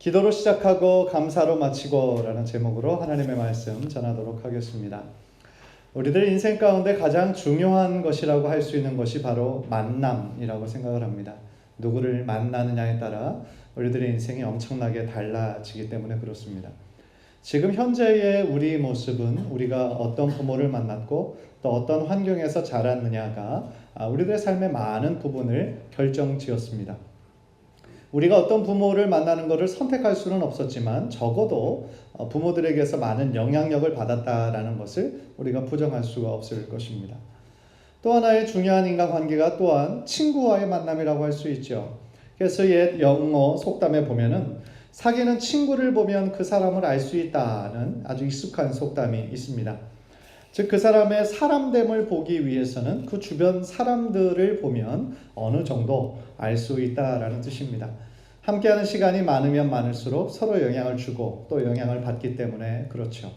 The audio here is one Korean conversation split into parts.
기도로 시작하고 감사로 마치고 라는 제목으로 하나님의 말씀 전하도록 하겠습니다. 우리들 인생 가운데 가장 중요한 것이라고 할 수 있는 것이 바로 만남이라고 생각을 합니다. 누구를 만나느냐에 따라 우리들의 인생이 엄청나게 달라지기 때문에 그렇습니다. 지금 현재의 우리 모습은 우리가 어떤 부모를 만났고 또 어떤 환경에서 자랐느냐가 우리들의 삶의 많은 부분을 결정지었습니다. 우리가 어떤 부모를 만나는 것을 선택할 수는 없었지만 적어도 부모들에게서 많은 영향력을 받았다라는 것을 우리가 부정할 수가 없을 것입니다. 또 하나의 중요한 인간관계가 또한 친구와의 만남이라고 할 수 있죠. 그래서 옛 영어 속담에 보면은 사귀는 친구를 보면 그 사람을 알 수 있다는 아주 익숙한 속담이 있습니다. 즉 그 사람의 사람됨을 보기 위해서는 그 주변 사람들을 보면 어느 정도 알 수 있다라는 뜻입니다. 함께하는 시간이 많으면 많을수록 서로 영향을 주고 또 영향을 받기 때문에 그렇죠.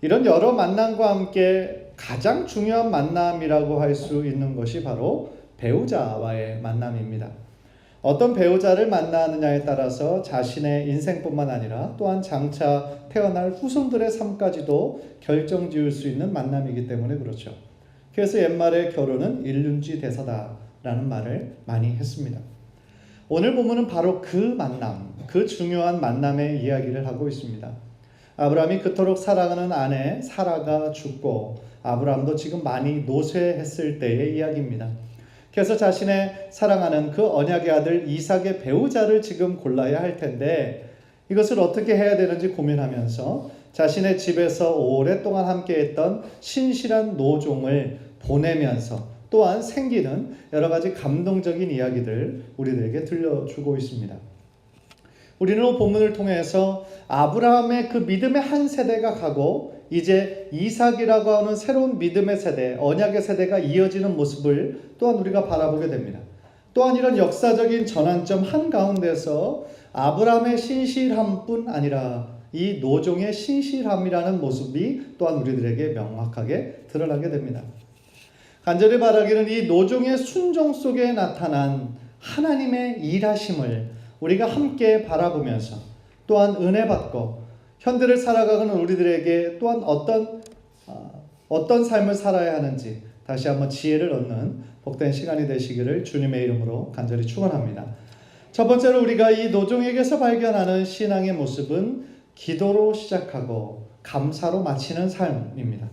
이런 여러 만남과 함께 가장 중요한 만남이라고 할 수 있는 것이 바로 배우자와의 만남입니다. 어떤 배우자를 만나느냐에 따라서 자신의 인생뿐만 아니라 또한 장차 태어날 후손들의 삶까지도 결정지을 수 있는 만남이기 때문에 그렇죠. 그래서 옛말에 결혼은 일륜지 대사다라는 말을 많이 했습니다. 오늘 본문은 바로 그 만남, 그 중요한 만남의 이야기를 하고 있습니다. 아브라함이 그토록 사랑하는 아내 사라가 죽고 아브라함도 지금 많이 노쇠했을 때의 이야기입니다. 그래서 자신의 사랑하는 그 언약의 아들 이삭의 배우자를 지금 골라야 할 텐데 이것을 어떻게 해야 되는지 고민하면서 자신의 집에서 오랫동안 함께했던 신실한 노종을 보내면서 또한 생기는 여러 가지 감동적인 이야기들 우리들에게 들려주고 있습니다. 우리는 본문을 통해서 아브라함의 그 믿음의 한 세대가 가고 이제 이삭이라고 하는 새로운 믿음의 세대, 언약의 세대가 이어지는 모습을 또한 우리가 바라보게 됩니다. 또한 이런 역사적인 전환점 한가운데서 아브라함의 신실함뿐 아니라 이 노종의 신실함이라는 모습이 또한 우리들에게 명확하게 드러나게 됩니다. 간절히 바라기는 이 노종의 순종 속에 나타난 하나님의 일하심을 우리가 함께 바라보면서 또한 은혜 받고 현대를 살아가는 우리들에게 또한 어떤 삶을 살아야 하는지 다시 한번 지혜를 얻는 복된 시간이 되시기를 주님의 이름으로 간절히 축원합니다. 첫 번째로 우리가 이 노종에게서 발견하는 신앙의 모습은 기도로 시작하고 감사로 마치는 삶입니다.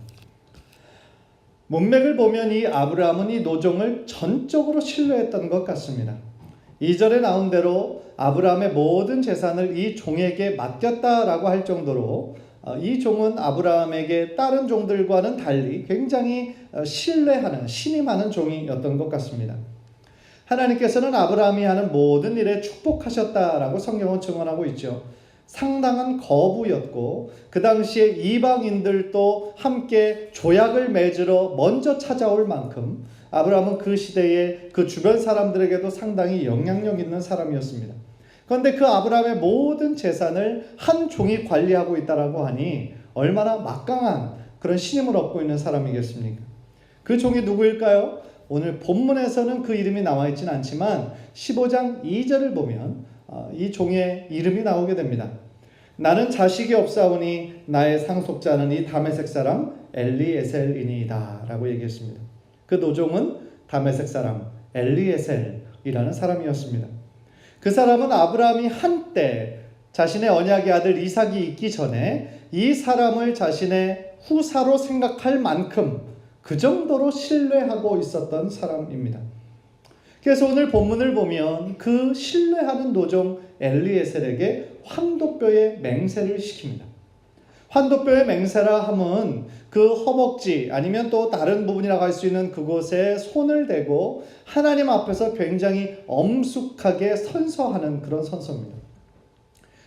문맥을 보면 이 아브라함은 이 노종을 전적으로 신뢰했던 것 같습니다. 2절에 나온 대로 아브라함의 모든 재산을 이 종에게 맡겼다라고 할 정도로 이 종은 아브라함에게 다른 종들과는 달리 굉장히 신뢰하는 신임하는 종이었던 것 같습니다. 하나님께서는 아브라함이 하는 모든 일에 축복하셨다라고 성경은 증언하고 있죠. 상당한 거부였고 그 당시에 이방인들도 함께 조약을 맺으러 먼저 찾아올 만큼 아브라함은 그 시대에 그 주변 사람들에게도 상당히 영향력 있는 사람이었습니다. 그런데 그 아브라함의 모든 재산을 한 종이 관리하고 있다라고 하니 얼마나 막강한 그런 신임을 얻고 있는 사람이겠습니까? 그 종이 누구일까요? 오늘 본문에서는 그 이름이 나와 있지는 않지만 15장 2절을 보면 이 종의 이름이 나오게 됩니다. 나는 자식이 없사오니 나의 상속자는 이 다메섹 사람 엘리에셀이니이다 라고 얘기했습니다. 그 노종은 다메섹 사람 엘리에셀이라는 사람이었습니다. 그 사람은 아브라함이 한때 자신의 언약의 아들 이삭이 있기 전에 이 사람을 자신의 후사로 생각할 만큼 그 정도로 신뢰하고 있었던 사람입니다. 그래서 오늘 본문을 보면 그 신뢰하는 노종 엘리에셀에게 환도뼈의 맹세를 시킵니다. 환도뼈의 맹세라 함은 그 허벅지 아니면 또 다른 부분이라고 할 수 있는 그곳에 손을 대고 하나님 앞에서 굉장히 엄숙하게 선서하는 그런 선서입니다.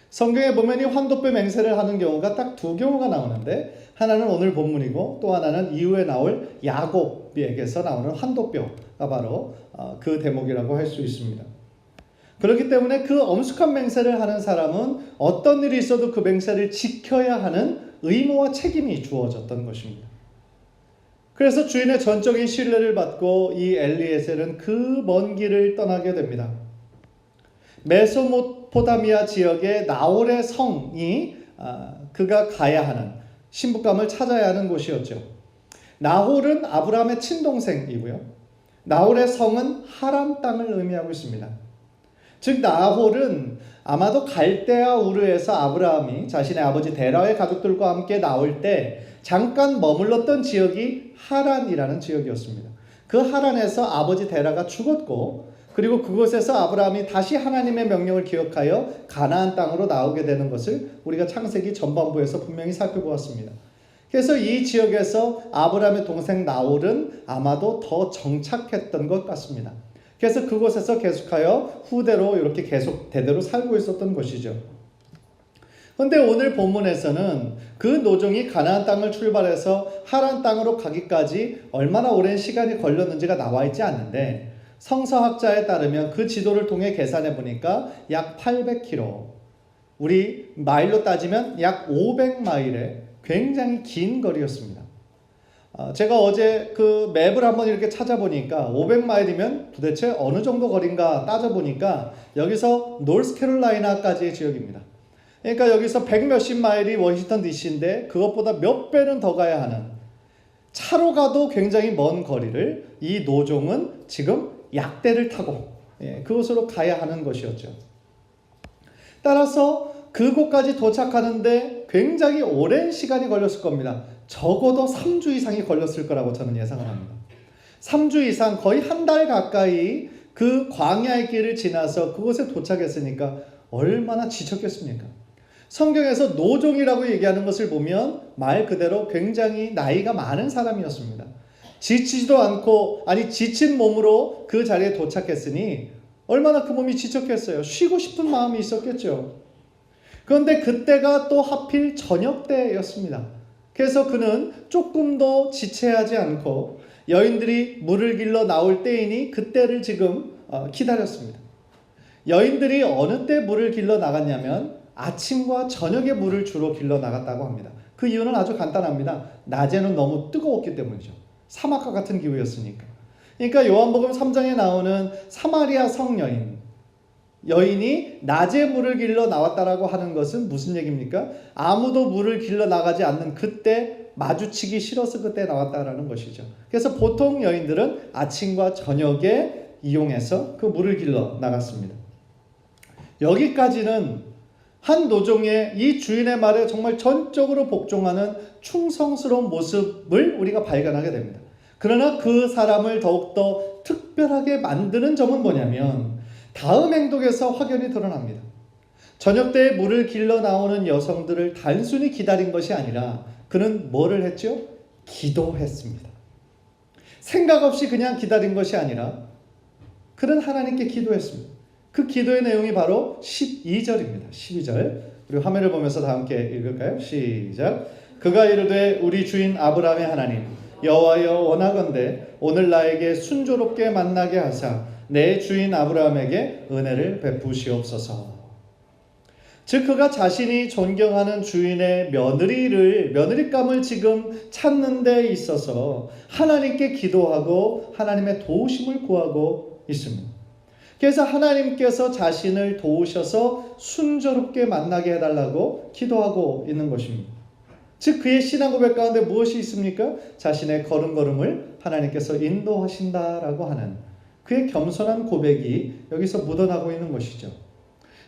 성경에 보면 이 환도뼈 맹세를 하는 경우가 딱 두 경우가 나오는데 하나는 오늘 본문이고 또 하나는 이후에 나올 야곱에게서 나오는 환도뼈가 바로 그 대목이라고 할 수 있습니다. 그렇기 때문에 그 엄숙한 맹세를 하는 사람은 어떤 일이 있어도 그 맹세를 지켜야 하는 의무와 책임이 주어졌던 것입니다. 그래서 주인의 전적인 신뢰를 받고 이 엘리에셀은 그 먼 길을 떠나게 됩니다. 메소포타미아 지역의 나홀의 성이 그가 가야 하는, 신부감을 찾아야 하는 곳이었죠. 나홀은 아브라함의 친동생이고요. 나홀의 성은 하란 땅을 의미하고 있습니다. 즉 나홀은 아마도 갈대아 우르에서 아브라함이 자신의 아버지 데라의 가족들과 함께 나올 때 잠깐 머물렀던 지역이 하란이라는 지역이었습니다. 그 하란에서 아버지 데라가 죽었고, 그리고 그곳에서 아브라함이 다시 하나님의 명령을 기억하여 가나안 땅으로 나오게 되는 것을 우리가 창세기 전반부에서 분명히 살펴보았습니다. 그래서 이 지역에서 아브라함의 동생 나홀은 아마도 더 정착했던 것 같습니다. 그래서 그곳에서 계속하여 후대로 이렇게 계속 대대로 살고 있었던 것이죠. 그런데 오늘 본문에서는 그 노종이 가나안 땅을 출발해서 하란 땅으로 가기까지 얼마나 오랜 시간이 걸렸는지가 나와 있지 않는데, 성서학자에 따르면 그 지도를 통해 계산해 보니까 약 800km, 우리 마일로 따지면 약 500마일의 굉장히 긴 거리였습니다. 제가 어제 그 맵을 한번 이렇게 찾아보니까 500마일이면 도대체 어느 정도 거리인가 따져보니까 여기서 노스캐롤라이나까지의 지역입니다. 그러니까 여기서 100 몇십 마일이 워싱턴 DC인데 그것보다 몇 배는 더 가야 하는, 차로 가도 굉장히 먼 거리를 이 노종은 지금 약대를 타고 그곳으로 가야 하는 것이었죠. 따라서 그곳까지 도착하는데 굉장히 오랜 시간이 걸렸을 겁니다. 적어도 3주 이상이 걸렸을 거라고 저는 예상을 합니다. 3주 이상, 거의 한 달 가까이 그 광야의 길을 지나서 그곳에 도착했으니까 얼마나 지쳤겠습니까? 성경에서 노종이라고 얘기하는 것을 보면 말 그대로 굉장히 나이가 많은 사람이었습니다. 지치지도 않고, 아니 지친 몸으로 그 자리에 도착했으니 얼마나 그 몸이 지쳤겠어요. 쉬고 싶은 마음이 있었겠죠. 그런데 그때가 또 하필 저녁 때였습니다. 그래서 그는 조금도 지체하지 않고 여인들이 물을 길러 나올 때이니 그때를 지금 기다렸습니다. 여인들이 어느 때 물을 길러 나갔냐면 아침과 저녁에 물을 주로 길러 나갔다고 합니다. 그 이유는 아주 간단합니다. 낮에는 너무 뜨거웠기 때문이죠. 사막과 같은 기후였으니까. 그러니까 요한복음 3장에 나오는 사마리아 성 여인이 낮에 물을 길러 나왔다라고 하는 것은 무슨 얘기입니까? 아무도 물을 길러 나가지 않는 그때 마주치기 싫어서 그때 나왔다라는 것이죠. 그래서 보통 여인들은 아침과 저녁에 이용해서 그 물을 길러 나갔습니다. 여기까지는 한 노종의 이 주인의 말에 정말 전적으로 복종하는 충성스러운 모습을 우리가 발견하게 됩니다. 그러나 그 사람을 더욱더 특별하게 만드는 점은 뭐냐면 다음 행동에서 확연히 드러납니다. 저녁 때에 물을 길러 나오는 여성들을 단순히 기다린 것이 아니라 그는 뭐를 했죠? 기도했습니다. 생각 없이 그냥 기다린 것이 아니라 그는 하나님께 기도했습니다. 그 기도의 내용이 바로 12절입니다. 12절. 우리 화면을 보면서 다 함께 읽을까요? 시작. 그가 이르되 우리 주인 아브라함의 하나님 여호와여 원하건대 오늘 나에게 순조롭게 만나게 하사 내 주인 아브라함에게 은혜를 베푸시옵소서. 즉 그가 자신이 존경하는 주인의 며느리감을 지금 찾는 데 있어서 하나님께 기도하고 하나님의 도우심을 구하고 있습니다. 그래서 하나님께서 자신을 도우셔서 순조롭게 만나게 해달라고 기도하고 있는 것입니다. 즉 그의 신앙 고백 가운데 무엇이 있습니까? 자신의 걸음걸음을 하나님께서 인도하신다라고 하는 그의 겸손한 고백이 여기서 묻어나고 있는 것이죠.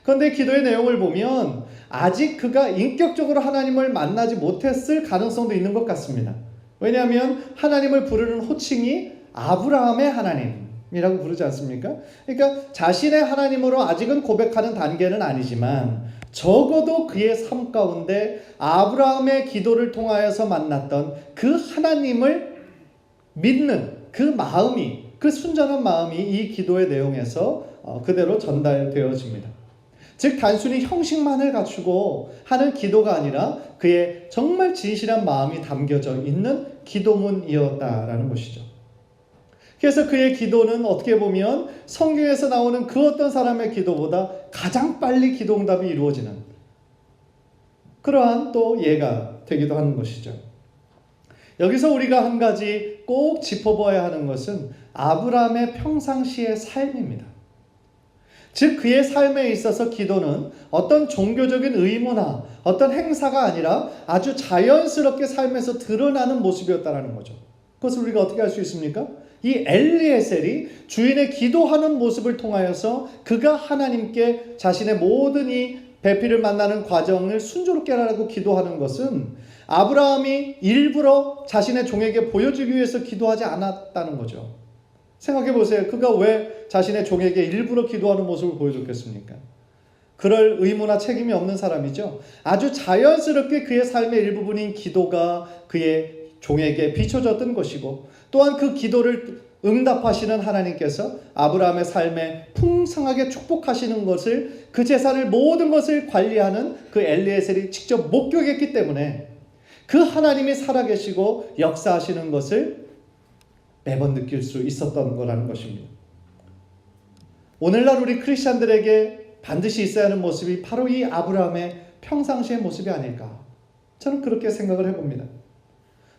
그런데 기도의 내용을 보면 아직 그가 인격적으로 하나님을 만나지 못했을 가능성도 있는 것 같습니다. 왜냐하면 하나님을 부르는 호칭이 아브라함의 하나님이라고 부르지 않습니까? 그러니까 자신의 하나님으로 아직은 고백하는 단계는 아니지만 적어도 그의 삶 가운데 아브라함의 기도를 통하여서 만났던 그 하나님을 믿는 그 마음이, 그 순전한 마음이 이 기도의 내용에서 그대로 전달되어집니다. 즉 단순히 형식만을 갖추고 하는 기도가 아니라 그의 정말 진실한 마음이 담겨져 있는 기도문이었다라는 것이죠. 그래서 그의 기도는 어떻게 보면 성경에서 나오는 그 어떤 사람의 기도보다 가장 빨리 기도 응답이 이루어지는 그러한 또 예가 되기도 하는 것이죠. 여기서 우리가 한 가지 꼭 짚어봐야 하는 것은 아브라함의 평상시의 삶입니다. 즉 그의 삶에 있어서 기도는 어떤 종교적인 의무나 어떤 행사가 아니라 아주 자연스럽게 삶에서 드러나는 모습이었다는 거죠. 그것을 우리가 어떻게 알 수 있습니까? 이 엘리에셀이 주인의 기도하는 모습을 통하여서 그가 하나님께 자신의 모든 이 배필을 만나는 과정을 순조롭게 하라고 기도하는 것은 아브라함이 일부러 자신의 종에게 보여주기 위해서 기도하지 않았다는 거죠. 생각해 보세요. 그가 왜 자신의 종에게 일부러 기도하는 모습을 보여줬겠습니까? 그럴 의무나 책임이 없는 사람이죠. 아주 자연스럽게 그의 삶의 일부분인 기도가 그의 종에게 비춰졌던 것이고, 또한 그 기도를 응답하시는 하나님께서 아브라함의 삶에 풍성하게 축복하시는 것을, 그 재산을 모든 것을 관리하는 그 엘리에셀이 직접 목격했기 때문에 그 하나님이 살아계시고 역사하시는 것을 매번 느낄 수 있었던 거라는 것입니다. 오늘날 우리 크리스찬들에게 반드시 있어야 하는 모습이 바로 이 아브라함의 평상시의 모습이 아닐까, 저는 그렇게 생각을 해봅니다.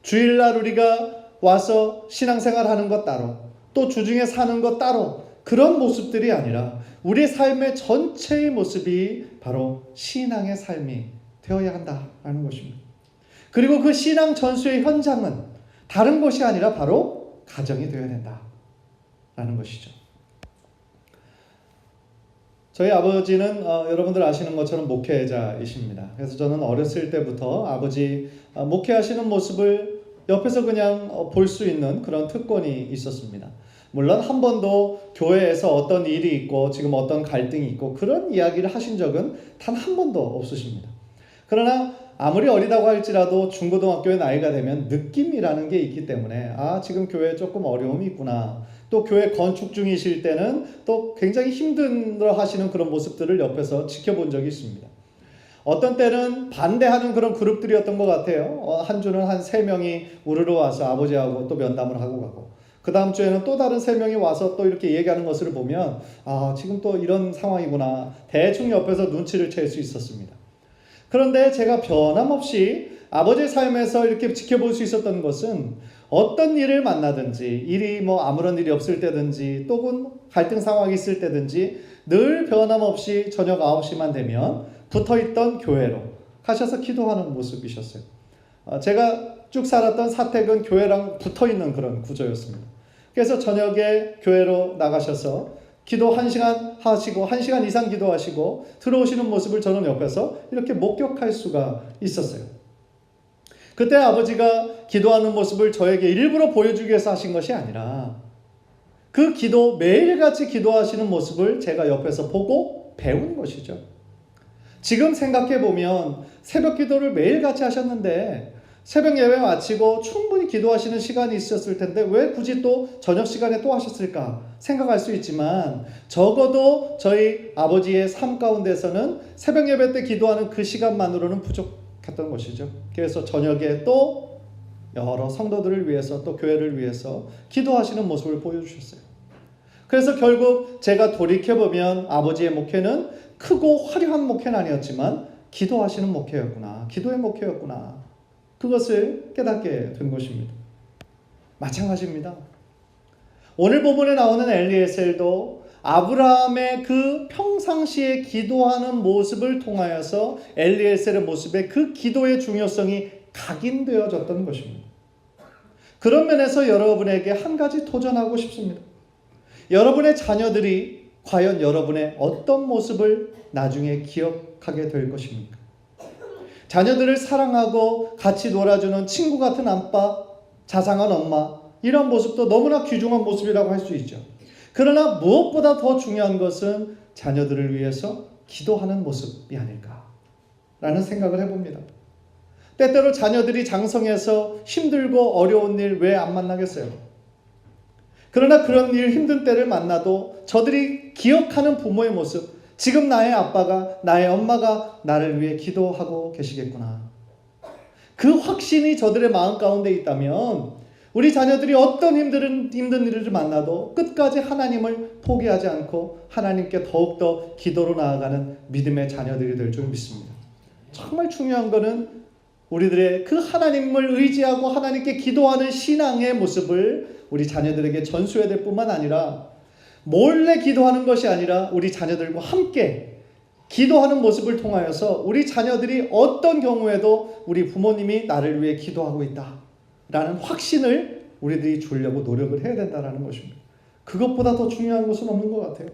주일날 우리가 와서 신앙생활하는 것 따로, 또 주중에 사는 것 따로, 그런 모습들이 아니라 우리의 삶의 전체의 모습이 바로 신앙의 삶이 되어야 한다는 것입니다. 그리고 그 신앙 전수의 현장은 다른 것이 아니라 바로 가정이 되어야 된다라는 것이죠. 저희 아버지는 여러분들 아시는 것처럼 목회자이십니다. 그래서 저는 어렸을 때부터 아버지 목회하시는 모습을 옆에서 그냥 볼 수 있는 그런 특권이 있었습니다. 물론 한 번도 교회에서 어떤 일이 있고 지금 어떤 갈등이 있고 그런 이야기를 하신 적은 단 한 번도 없으십니다. 그러나 아무리 어리다고 할지라도 중고등학교의 나이가 되면 느낌이라는 게 있기 때문에 지금 교회에 조금 어려움이 있구나, 또 교회 건축 중이실 때는 또 굉장히 힘들어 하시는 그런 모습들을 옆에서 지켜본 적이 있습니다. 어떤 때는 반대하는 그런 그룹들이었던 것 같아요. 한 주는 한 3명이 우르르 와서 아버지하고 또 면담을 하고 가고, 그 다음 주에는 또 다른 3명이 와서 또 이렇게 얘기하는 것을 보면 지금 또 이런 상황이구나, 대충 옆에서 눈치를 챌 수 있었습니다. 그런데 제가 변함없이 아버지의 삶에서 이렇게 지켜볼 수 있었던 것은 어떤 일을 만나든지, 일이 아무런 일이 없을 때든지, 또는 갈등 상황이 있을 때든지 늘 변함없이 저녁 9시만 되면 붙어있던 교회로 가셔서 기도하는 모습이셨어요. 제가 쭉 살았던 사택은 교회랑 붙어있는 그런 구조였습니다. 그래서 저녁에 교회로 나가셔서 기도 1시간 하시고 1시간 이상 기도하시고 들어오시는 모습을 저는 옆에서 이렇게 목격할 수가 있었어요. 그때 아버지가 기도하는 모습을 저에게 일부러 보여주기 위해서 하신 것이 아니라 그 기도, 매일같이 기도하시는 모습을 제가 옆에서 보고 배운 것이죠. 지금 생각해보면 새벽 기도를 매일같이 하셨는데 새벽 예배 마치고 충분히 기도하시는 시간이 있었을 텐데 왜 굳이 또 저녁 시간에 또 하셨을까 생각할 수 있지만, 적어도 저희 아버지의 삶 가운데서는 새벽 예배 때 기도하는 그 시간만으로는 부족했던 것이죠. 그래서 저녁에 또 여러 성도들을 위해서, 또 교회를 위해서 기도하시는 모습을 보여주셨어요. 그래서 결국 제가 돌이켜보면 아버지의 목회는 크고 화려한 목회는 아니었지만 기도하시는 목회였구나, 기도의 목회였구나, 그것을 깨닫게 된 것입니다. 마찬가지입니다. 오늘 본문에 나오는 엘리에셀도 아브라함의 그 평상시에 기도하는 모습을 통하여서 엘리에셀의 모습에 그 기도의 중요성이 각인되어졌던 것입니다. 그런 면에서 여러분에게 한 가지 도전하고 싶습니다. 여러분의 자녀들이 과연 여러분의 어떤 모습을 나중에 기억하게 될 것입니까? 자녀들을 사랑하고 같이 놀아주는 친구 같은 아빠, 자상한 엄마, 이런 모습도 너무나 귀중한 모습이라고 할 수 있죠. 그러나 무엇보다 더 중요한 것은 자녀들을 위해서 기도하는 모습이 아닐까라는 생각을 해봅니다. 때때로 자녀들이 장성해서 힘들고 어려운 일 왜 안 만나겠어요? 그러나 그런 일, 힘든 때를 만나도 저들이 기억하는 부모의 모습, 지금 나의 아빠가, 나의 엄마가 나를 위해 기도하고 계시겠구나, 그 확신이 저들의 마음 가운데 있다면 우리 자녀들이 어떤 힘든 일을 만나도 끝까지 하나님을 포기하지 않고 하나님께 더욱더 기도로 나아가는 믿음의 자녀들이 될 줄 믿습니다. 정말 중요한 것은 우리들의 그 하나님을 의지하고 하나님께 기도하는 신앙의 모습을 우리 자녀들에게 전수해야 될 뿐만 아니라 몰래 기도하는 것이 아니라 우리 자녀들과 함께 기도하는 모습을 통하여서 우리 자녀들이 어떤 경우에도 우리 부모님이 나를 위해 기도하고 있다라는 확신을 우리들이 주려고 노력을 해야 된다는 것입니다. 그것보다 더 중요한 것은 없는 것 같아요.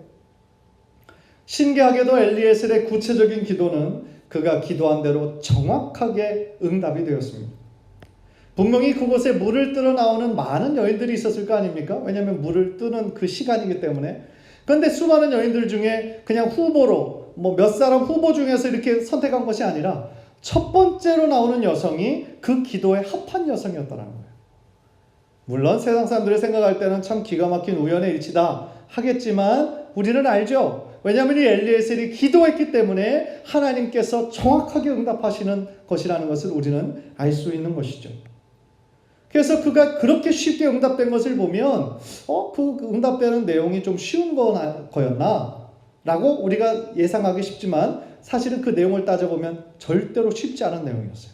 신기하게도 엘리에셀의 구체적인 기도는 그가 기도한 대로 정확하게 응답이 되었습니다. 분명히 그곳에 물을 뜨러 나오는 많은 여인들이 있었을 거 아닙니까? 왜냐하면 물을 뜨는 그 시간이기 때문에. 그런데 수많은 여인들 중에 그냥 후보로 몇 사람 후보 중에서 이렇게 선택한 것이 아니라 첫 번째로 나오는 여성이 그 기도에 합한 여성이었다는 거예요. 물론 세상 사람들이 생각할 때는 참 기가 막힌 우연의 일치다 하겠지만 우리는 알죠. 왜냐하면 이 엘리에셀이 기도했기 때문에 하나님께서 정확하게 응답하시는 것이라는 것을 우리는 알 수 있는 것이죠. 그래서 그가 그렇게 쉽게 응답된 것을 보면 그 응답되는 내용이 좀 쉬운 거였나? 라고 우리가 예상하기 쉽지만 사실은 그 내용을 따져보면 절대로 쉽지 않은 내용이었어요.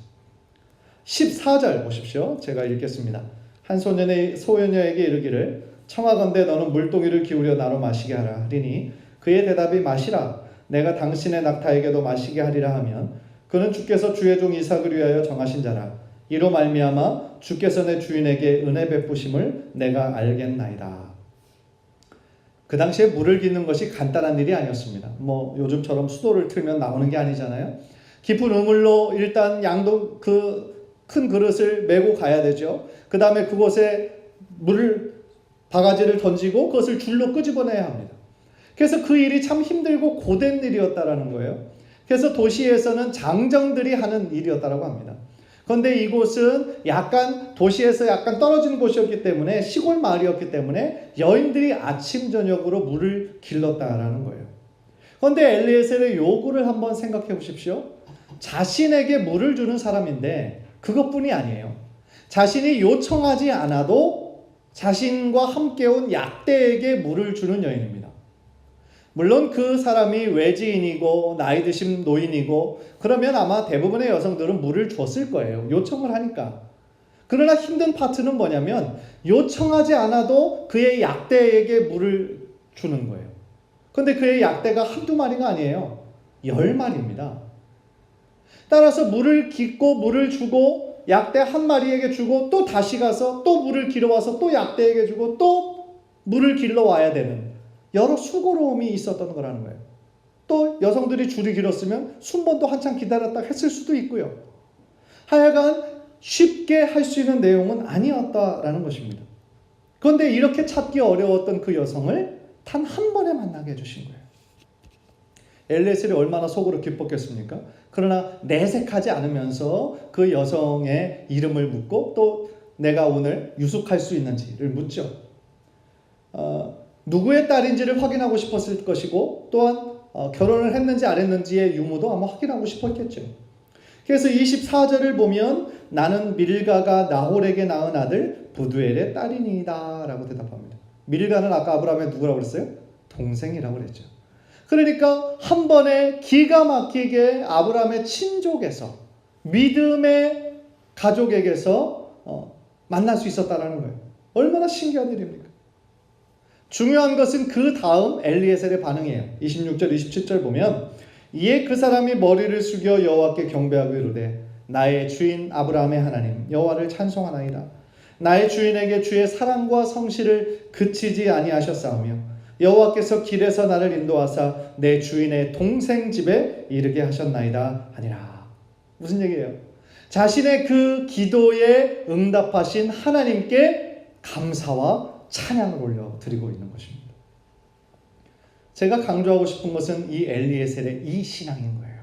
14절 보십시오. 제가 읽겠습니다. 한 소녀에게 이르기를 청하건대 너는 물동이를 기울여 나로 마시게 하라 하리니 그의 대답이 마시라 내가 당신의 낙타에게도 마시게 하리라 하면 그는 주께서 주의 종 이삭을 위하여 정하신 자라 이로 말미암아 주께서 내 주인에게 은혜 베푸심을 내가 알겠나이다. 그 당시에 물을 깃는 것이 간단한 일이 아니었습니다. 요즘처럼 수도를 틀면 나오는 게 아니잖아요. 깊은 우물로 일단 양동 큰 그릇을 메고 가야 되죠. 그 다음에 그곳에 바가지를 던지고 그것을 줄로 끄집어내야 합니다. 그래서 그 일이 참 힘들고 고된 일이었다라는 거예요. 그래서 도시에서는 장정들이 하는 일이었다라고 합니다. 그런데 이곳은 도시에서 약간 떨어진 곳이었기 때문에 시골 마을이었기 때문에 여인들이 아침 저녁으로 물을 길렀다라는 거예요. 그런데 엘리에셀의 요구를 한번 생각해 보십시오. 자신에게 물을 주는 사람인데 그것뿐이 아니에요. 자신이 요청하지 않아도 자신과 함께 온 약대에게 물을 주는 여인입니다. 물론 그 사람이 외지인이고 나이 드신 노인이고 그러면 아마 대부분의 여성들은 물을 줬을 거예요. 요청을 하니까. 그러나 힘든 파트는 뭐냐면 요청하지 않아도 그의 약대에게 물을 주는 거예요. 그런데 그의 약대가 한두 마리가 아니에요. 10마리입니다. 따라서 물을 깃고 물을 주고 약대 한 마리에게 주고 또 다시 가서 또 물을 길어와서 또 약대에게 주고 또 물을 길러와야 되는 여러 수고로움이 있었던 거라는 거예요. 또 여성들이 줄이 길었으면 순번도 한참 기다렸다 했을 수도 있고요. 하여간 쉽게 할 수 있는 내용은 아니었다라는 것입니다. 그런데 이렇게 찾기 어려웠던 그 여성을 단 한 번에 만나게 해주신 거예요. 엘리에셀이 얼마나 속으로 기뻤겠습니까? 그러나 내색하지 않으면서 그 여성의 이름을 묻고 또 내가 오늘 유숙할 수 있는지를 묻죠. 누구의 딸인지를 확인하고 싶었을 것이고 또한 결혼을 했는지 안 했는지의 유무도 아마 확인하고 싶었겠죠. 그래서 24절을 보면 나는 밀가가 나홀에게 낳은 아들 부두엘의 딸이니이다 라고 대답합니다. 밀가는 아까 아브라함의 누구라고 그랬어요? 동생이라고 그랬죠. 그러니까 한 번에 기가 막히게 아브라함의 친족에서 믿음의 가족에게서 만날 수 있었다는 거예요. 얼마나 신기한 일입니까? 중요한 것은 그 다음 엘리에셀의 반응이에요. 26절 27절 보면 이에 그 사람이 머리를 숙여 여호와께 경배하고 이르되 나의 주인 아브라함의 하나님 여호와를 찬송하나이다. 나의 주인에게 주의 사랑과 성실을 그치지 아니하셨사오며 여호와께서 길에서 나를 인도하사 내 주인의 동생 집에 이르게 하셨나이다 하니라. 무슨 얘기예요? 자신의 그 기도에 응답하신 하나님께 감사와 찬양을 올려드리고 있는 것입니다. 제가 강조하고 싶은 것은 이 엘리에셀의 이 신앙인 거예요.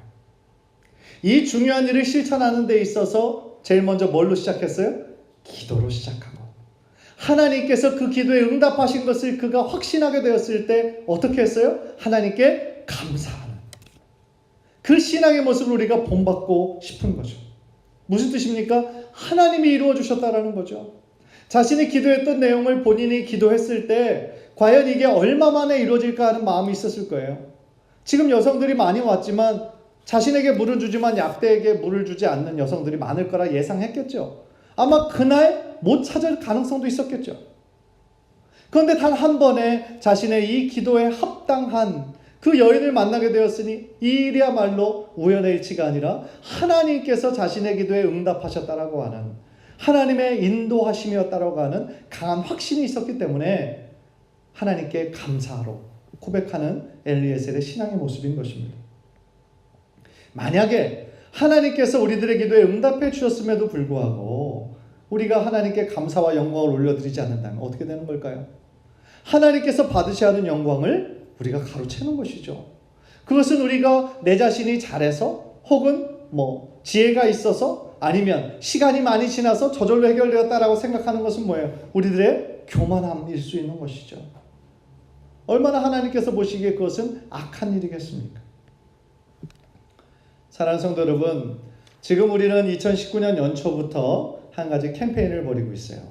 이 중요한 일을 실천하는 데 있어서 제일 먼저 뭘로 시작했어요? 기도로 시작하고 하나님께서 그 기도에 응답하신 것을 그가 확신하게 되었을 때 어떻게 했어요? 하나님께 감사하는 그 신앙의 모습을 우리가 본받고 싶은 거죠. 무슨 뜻입니까? 하나님이 이루어 주셨다라는 거죠. 자신이 기도했던 내용을 본인이 기도했을 때 과연 이게 얼마 만에 이루어질까 하는 마음이 있었을 거예요. 지금 여성들이 많이 왔지만 자신에게 물을 주지만 약대에게 물을 주지 않는 여성들이 많을 거라 예상했겠죠. 아마 그날 못 찾을 가능성도 있었겠죠. 그런데 단 한 번에 자신의 이 기도에 합당한 그 여인을 만나게 되었으니 이 일이야말로 우연의 일치가 아니라 하나님께서 자신의 기도에 응답하셨다라고 하는, 하나님의 인도하심이었다라고 하는 강한 확신이 있었기 때문에 하나님께 감사로 고백하는 엘리에셀의 신앙의 모습인 것입니다. 만약에 하나님께서 우리들의 기도에 응답해 주셨음에도 불구하고 우리가 하나님께 감사와 영광을 올려드리지 않는다면 어떻게 되는 걸까요? 하나님께서 받으셔야 하는 영광을 우리가 가로채는 것이죠. 그것은 우리가 내 자신이 잘해서, 혹은 지혜가 있어서, 아니면 시간이 많이 지나서 저절로 해결되었다라고 생각하는 것은 뭐예요? 우리들의 교만함일 수 있는 것이죠. 얼마나 하나님께서 보시기에 그것은 악한 일이겠습니까? 사랑하는 성도 여러분, 지금 우리는 2019년 연초부터 한 가지 캠페인을 벌이고 있어요.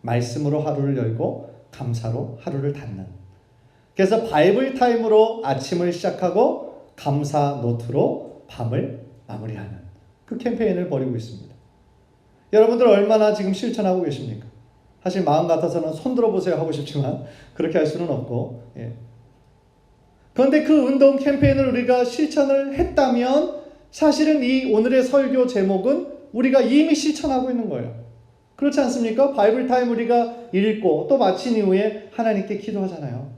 말씀으로 하루를 열고 감사로 하루를 닫는. 그래서 바이블 타임으로 아침을 시작하고 감사 노트로 밤을 마무리하는 그 캠페인을 벌이고 있습니다. 여러분들 얼마나 지금 실천하고 계십니까? 사실 마음 같아서는 손 들어보세요 하고 싶지만 그렇게 할 수는 없고, 그런데 그 운동 캠페인을 우리가 실천을 했다면 사실은 이 오늘의 설교 제목은 우리가 이미 실천하고 있는 거예요. 그렇지 않습니까? 바이블 타임 우리가 읽고 또 마친 이후에 하나님께 기도하잖아요.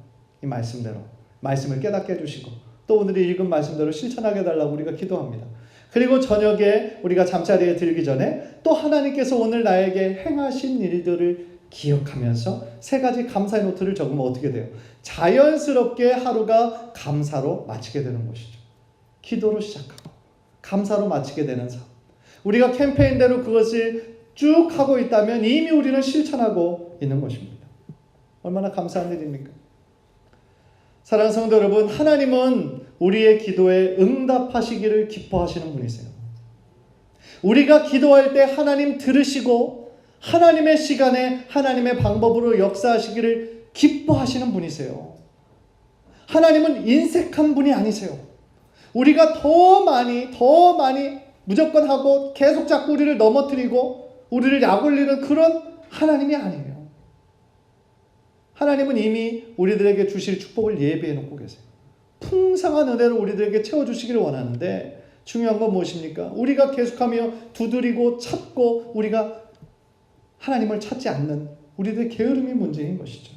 이 말씀대로 말씀을 깨닫게 해주시고 또 오늘 읽은 말씀대로 실천하게 해달라고 우리가 기도합니다. 그리고 저녁에 우리가 잠자리에 들기 전에 또 하나님께서 오늘 나에게 행하신 일들을 기억하면서 세 가지 감사의 노트를 적으면 어떻게 돼요? 자연스럽게 하루가 감사로 마치게 되는 것이죠. 기도로 시작하고 감사로 마치게 되는 삶. 우리가 캠페인대로 그것을 쭉 하고 있다면 이미 우리는 실천하고 있는 것입니다. 얼마나 감사한 일입니까? 사랑하는 성도 여러분, 하나님은 우리의 기도에 응답하시기를 기뻐하시는 분이세요. 우리가 기도할 때 하나님 들으시고 하나님의 시간에 하나님의 방법으로 역사하시기를 기뻐하시는 분이세요. 하나님은 인색한 분이 아니세요. 우리가 더 많이 무조건 하고 계속 자꾸 우리를 넘어뜨리고 우리를 약올리는 그런 하나님이 아니에요. 하나님은 이미 우리들에게 주실 축복을 예비해 놓고 계세요. 풍성한 은혜로 우리들에게 채워주시기를 원하는데 중요한 건 무엇입니까? 우리가 계속하며 두드리고 찾고 우리가 하나님을 찾지 않는 우리들의 게으름이 문제인 것이죠.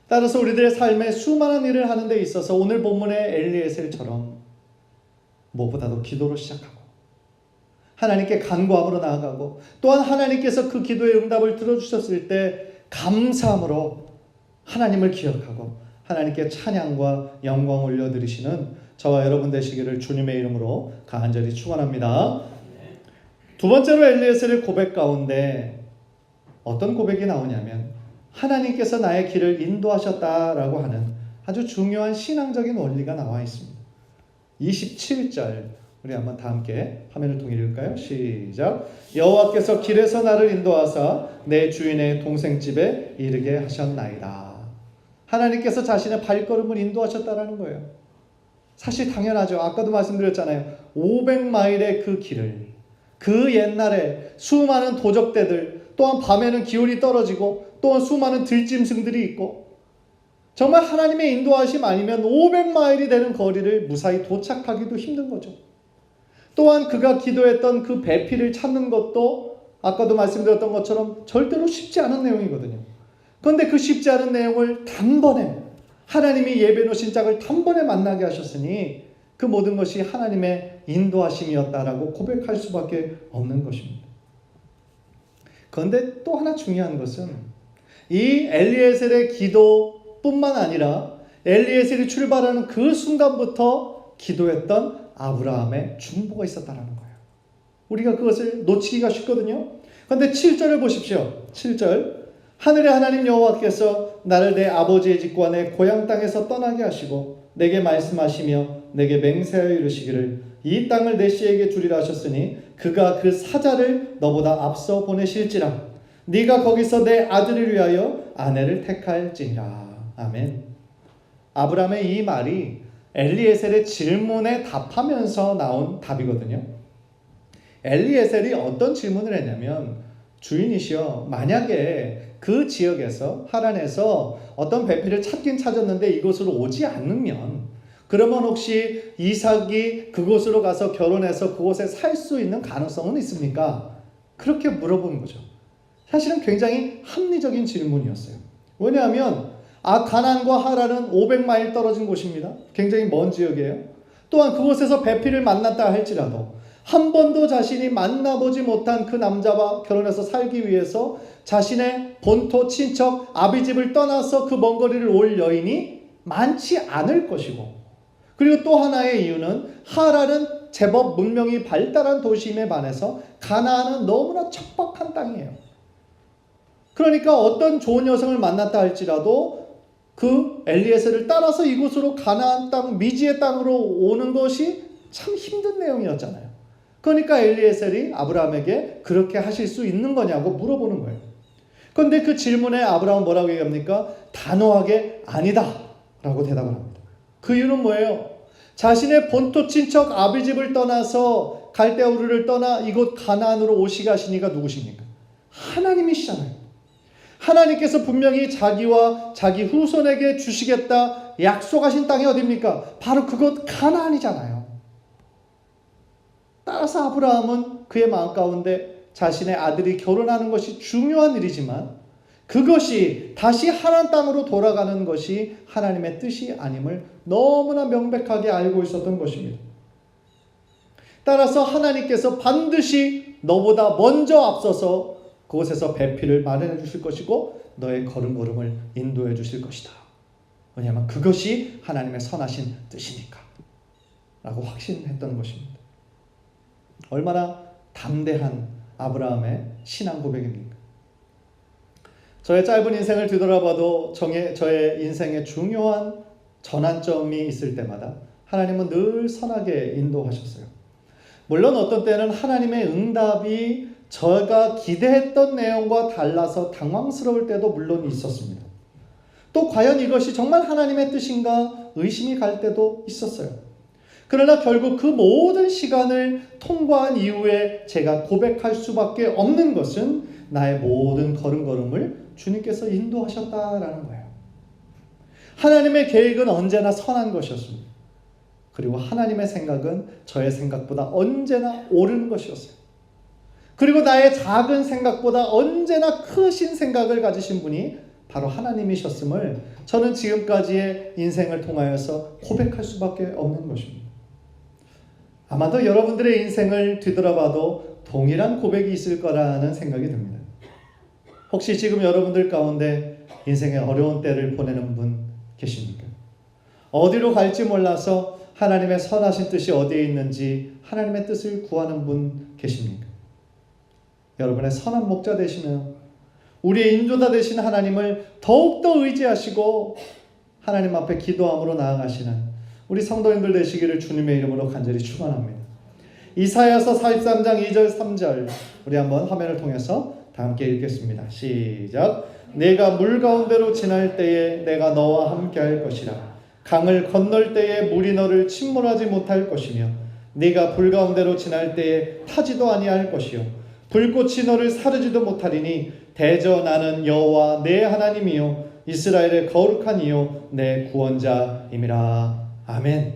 따라서 우리들의 삶에 수많은 일을 하는 데 있어서 오늘 본문의 엘리에셀처럼 무엇보다도 기도로 시작하고 하나님께 간구함으로 나아가고 또한 하나님께서 그 기도의 응답을 들어주셨을 때 감사함으로 하나님을 기억하고 하나님께 찬양과 영광 올려드리시는 저와 여러분 되시기를 주님의 이름으로 간절히 축원합니다. 두 번째로 엘리에셀의 고백 가운데 어떤 고백이 나오냐면 하나님께서 나의 길을 인도하셨다라고 하는 아주 중요한 신앙적인 원리가 나와 있습니다. 27절 우리 한번 다 함께 화면을 통해 읽을까요? 시작. 여호와께서 길에서 나를 인도하사 내 주인의 동생 집에 이르게 하셨나이다. 하나님께서 자신의 발걸음을 인도하셨다라는 거예요. 사실 당연하죠. 아까도 말씀드렸잖아요. 500마일의 그 길을 그 옛날에 수많은 도적대들 또한 밤에는 기온이 떨어지고 또한 수많은 들짐승들이 있고 정말 하나님의 인도하심 아니면 500마일이 되는 거리를 무사히 도착하기도 힘든 거죠. 또한 그가 기도했던 그 배필을 찾는 것도 아까도 말씀드렸던 것처럼 절대로 쉽지 않은 내용이거든요. 그런데 그 쉽지 않은 내용을 단번에 하나님이 예배 놓으신 짝을 단번에 만나게 하셨으니 그 모든 것이 하나님의 인도하심이었다라고 고백할 수밖에 없는 것입니다. 그런데 또 하나 중요한 것은 이 엘리에셀의 기도뿐만 아니라 엘리에셀이 출발하는 그 순간부터 기도했던 아브라함의 중보가 있었다는 거예요. 우리가 그것을 놓치기가 쉽거든요. 그런데 7절을 보십시오. 7절 하늘의 하나님 여호와께서 나를 내 아버지의 집과 내 고향 땅에서 떠나게 하시고 내게 말씀하시며 내게 맹세하여 이르시기를 이 땅을 내 씨에게 주리라 하셨으니 그가 그 사자를 너보다 앞서 보내실지라 네가 거기서 내 아들을 위하여 아내를 택할지니라. 아멘. 아브라함의 이 말이 엘리에셀의 질문에 답하면서 나온 답이거든요. 엘리에셀이 어떤 질문을 했냐면 주인이시여 만약에 그 지역에서 하란에서 어떤 배필을 찾긴 찾았는데 이곳으로 오지 않으면 그러면 혹시 이삭이 그곳으로 가서 결혼해서 그곳에 살 수 있는 가능성은 있습니까? 그렇게 물어본 거죠. 사실은 굉장히 합리적인 질문이었어요. 왜냐하면 가나안과 하란은 500마일 떨어진 곳입니다. 굉장히 먼 지역이에요. 또한 그곳에서 배필을 만났다 할지라도 한 번도 자신이 만나보지 못한 그 남자와 결혼해서 살기 위해서 자신의 본토 친척 아비집을 떠나서 그 먼 거리를 올 여인이 많지 않을 것이고, 그리고 또 하나의 이유는 하란은 제법 문명이 발달한 도시임에 반해서 가나안은 너무나 척박한 땅이에요. 그러니까 어떤 좋은 여성을 만났다 할지라도 그 엘리에셀을 따라서 이곳으로 가나안 땅 미지의 땅으로 오는 것이 참 힘든 내용이었잖아요. 그러니까 엘리에셀이 아브라함에게 그렇게 하실 수 있는 거냐고 물어보는 거예요. 그런데 그 질문에 아브라함은 뭐라고 얘기합니까? 단호하게 아니다 라고 대답을 합니다. 그 이유는 뭐예요? 자신의 본토 친척 아비집을 떠나서 갈대우르를 떠나 이곳 가나안으로 오시게 하시니까 누구십니까? 하나님이시잖아요. 하나님께서 분명히 자기와 자기 후손에게 주시겠다 약속하신 땅이 어디입니까? 바로 그곳 가나안이잖아요. 따라서 아브라함은 그의 마음 가운데 자신의 아들이 결혼하는 것이 중요한 일이지만 그것이 다시 하나님 땅으로 돌아가는 것이 하나님의 뜻이 아님을 너무나 명백하게 알고 있었던 것입니다. 따라서 하나님께서 반드시 너보다 먼저 앞서서 그곳에서 배필을 마련해 주실 것이고 너의 걸음걸음을 인도해 주실 것이다. 왜냐하면 그것이 하나님의 선하신 뜻이니까 라고 확신했던 것입니다. 얼마나 담대한 아브라함의 신앙 고백입니까? 저의 짧은 인생을 뒤돌아봐도 저의 인생에 중요한 전환점이 있을 때마다 하나님은 늘 선하게 인도하셨어요. 물론 어떤 때는 하나님의 응답이 제가 기대했던 내용과 달라서 당황스러울 때도 물론 있었습니다. 또 과연 이것이 정말 하나님의 뜻인가 의심이 갈 때도 있었어요. 그러나 결국 그 모든 시간을 통과한 이후에 제가 고백할 수밖에 없는 것은 나의 모든 걸음걸음을 주님께서 인도하셨다라는 거예요. 하나님의 계획은 언제나 선한 것이었습니다. 그리고 하나님의 생각은 저의 생각보다 언제나 옳은 것이었어요. 그리고 나의 작은 생각보다 언제나 크신 생각을 가지신 분이 바로 하나님이셨음을 저는 지금까지의 인생을 통하여서 고백할 수밖에 없는 것입니다. 아마도 여러분들의 인생을 뒤돌아봐도 동일한 고백이 있을 거라는 생각이 듭니다. 혹시 지금 여러분들 가운데 인생의 어려운 때를 보내는 분 계십니까? 어디로 갈지 몰라서 하나님의 선하신 뜻이 어디에 있는지 하나님의 뜻을 구하는 분 계십니까? 여러분의 선한 목자 되시며 우리의 인도자 되신 하나님을 더욱더 의지하시고 하나님 앞에 기도함으로 나아가시는 우리 성도님들 되시기를 주님의 이름으로 간절히 축원합니다. 이사야서 43장 2절 3절 우리 한번 화면을 통해서 다 함께 읽겠습니다. 시작. 내가 물 가운데로 지날 때에 내가 너와 함께 할 것이라. 강을 건널 때에 물이 너를 침몰하지 못할 것이며 네가 불 가운데로 지날 때에 타지도 아니할 것이요 불꽃이 너를 사르지도 못하리니 대저 나는 여호와 내 하나님이요 이스라엘의 거룩한 이요 내 구원자임이라. 아멘.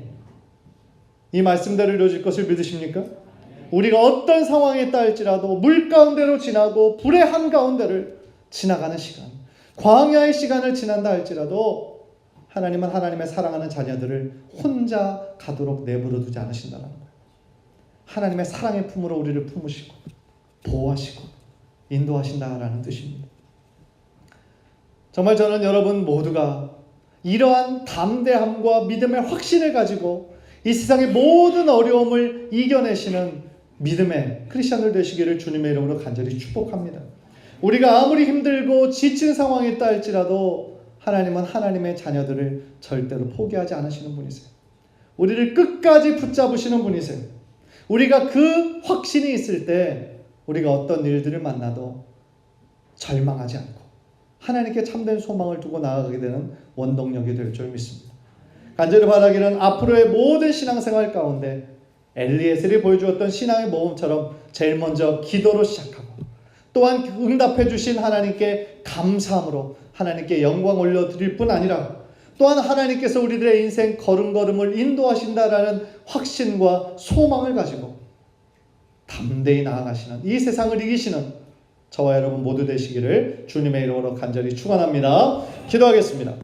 이 말씀대로 이루어질 것을 믿으십니까? 우리가 어떤 상황에 있다 할지라도 물 가운데로 지나고 불의 한가운데를 지나가는 시간, 광야의 시간을 지난다 할지라도 하나님은 하나님의 사랑하는 자녀들을 혼자 가도록 내버려 두지 않으신다는 거예요. 하나님의 사랑의 품으로 우리를 품으시고 보호하시고 인도하신다라는 뜻입니다. 정말 저는 여러분 모두가 이러한 담대함과 믿음의 확신을 가지고 이 세상의 모든 어려움을 이겨내시는 믿음의 크리스천들 되시기를 주님의 이름으로 간절히 축복합니다. 우리가 아무리 힘들고 지친 상황에 있다 할지라도 하나님은 하나님의 자녀들을 절대로 포기하지 않으시는 분이세요. 우리를 끝까지 붙잡으시는 분이세요. 우리가 그 확신이 있을 때 우리가 어떤 일들을 만나도 절망하지 않고 하나님께 참된 소망을 두고 나아가게 되는 원동력이 될 줄 믿습니다. 간절히 바라기는 앞으로의 모든 신앙생활 가운데 엘리에셀이 보여주었던 신앙의 모험처럼 제일 먼저 기도로 시작하고 또한 응답해 주신 하나님께 감사함으로 하나님께 영광 올려드릴 뿐 아니라 또한 하나님께서 우리들의 인생 걸음걸음을 인도하신다라는 확신과 소망을 가지고 담대히 나아가시는, 이 세상을 이기시는 저와 여러분 모두 되시기를 주님의 이름으로 간절히 축원합니다. 기도하겠습니다.